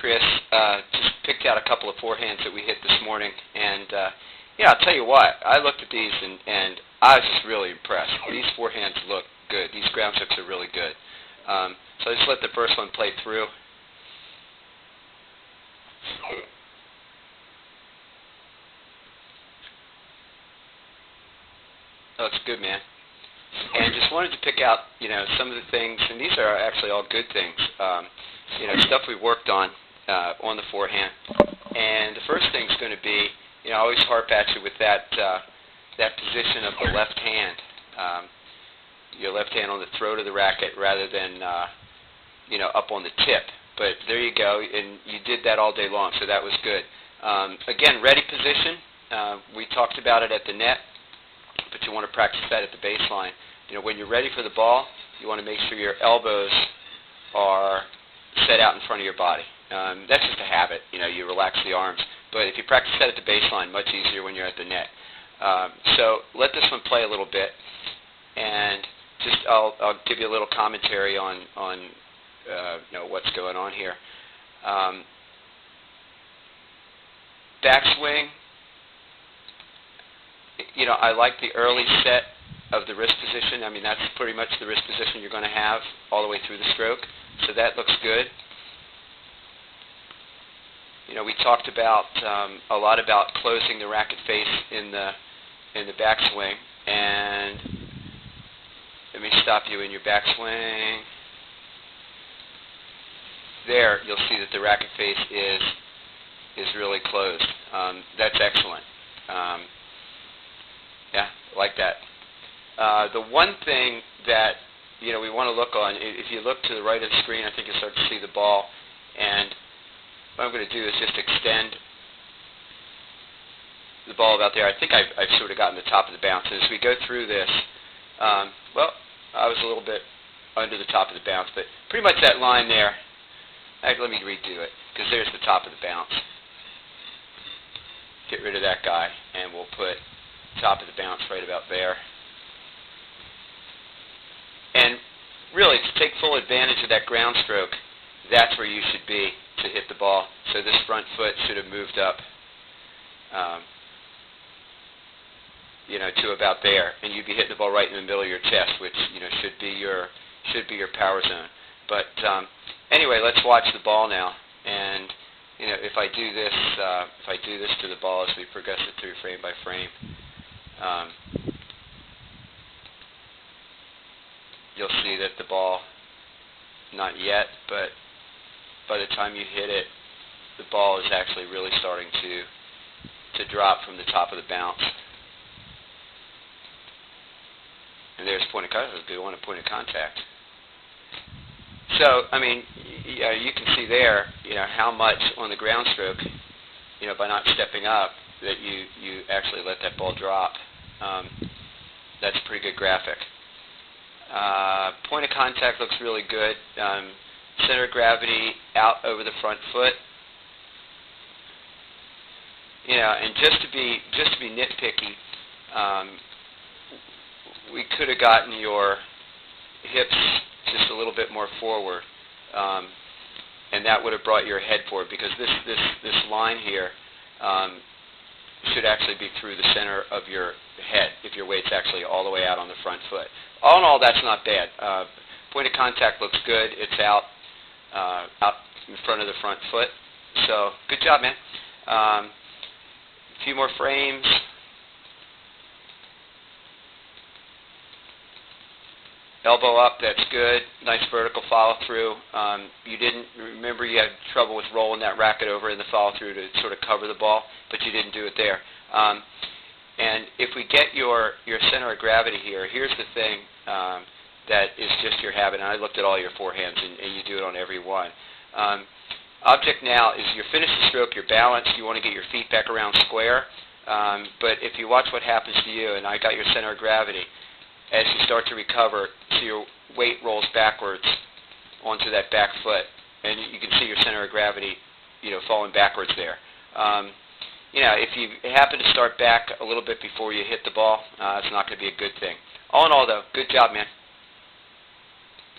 Chris. Just picked out a couple of forehands that we hit this morning, and I'll tell you what. I looked at these, and I was just really impressed. These forehands look good. These ground strokes are really good. So I just let the first one play through. Oh, it's good, man. And just wanted to pick out, some of the things, and these are actually all good things, stuff we worked on the forehand. And the first thing's going to be, I always harp at you with that position of the left hand, your left hand on the throat of the racket rather than, up on the tip. But there you go, and you did that all day long, so that was good. Again, ready position. We talked about it at the net, but you want to practice that at the baseline. When you're ready for the ball, you want to make sure your elbows are set out in front of your body. That's just a habit. You relax the arms. But if you practice that at the baseline, much easier when you're at the net. So let this one play a little bit, and just I'll give you a little commentary on what's going on here. Backswing. I like the early set of the wrist position. I mean, that's pretty much the wrist position you're going to have all the way through the stroke. So that looks good. We talked about a lot about closing the racket face in the backswing. And let me stop you in your backswing. There, you'll see that the racket face is really closed. That's excellent. Yeah, like that. The one thing that we want to look on, if you look to the right of the screen, I think you'll start to see the ball. And what I'm going to do is just extend the ball about there. I think I've sort of gotten the top of the bounce. And as we go through this, I was a little bit under the top of the bounce, but pretty much that line there. Let me redo it, because there's the top of the bounce. Get rid of that guy, and we'll put top of the bounce right about there. And really, to take full advantage of that ground stroke, that's where you should be to hit the ball. So this front foot should have moved up, to about there, and you'd be hitting the ball right in the middle of your chest, which should be your power zone. But anyway, let's watch the ball now. And if I do this to the ball as we progress it through frame by frame. You'll see that the ball, not yet, but by the time you hit it, the ball is actually really starting to drop from the top of the bounce. And there's point of contact. We want a point of contact. So, I mean, you can see there, how much on the ground stroke, by not stepping up, that you actually let that ball drop. That's a pretty good graphic. Point of contact looks really good. Center of gravity out over the front foot. And just to be nitpicky, we could have gotten your hips just a little bit more forward, and that would have brought your head forward, because this line here should actually be through the center of your head if your weight's actually all the way out on the front foot. All in all, that's not bad. Point of contact looks good. It's out in front of the front foot. So good job, man. A few more frames. Elbow up, that's good. Nice vertical follow through. You didn't remember you had trouble with rolling that racket over in the follow through to sort of cover the ball, but you didn't do it there. And if we get your center of gravity here, here's the thing that is just your habit. And I looked at all your forehands, and you do it on every one. Object now is your finish the stroke, your balance. You want to get your feet back around square. But if you watch what happens to you, and I got your center of gravity, as you start to recover, so your weight rolls backwards onto that back foot, and you can see your center of gravity, falling backwards there. If you happen to start back a little bit before you hit the ball, it's not going to be a good thing. All in all, though, good job, man.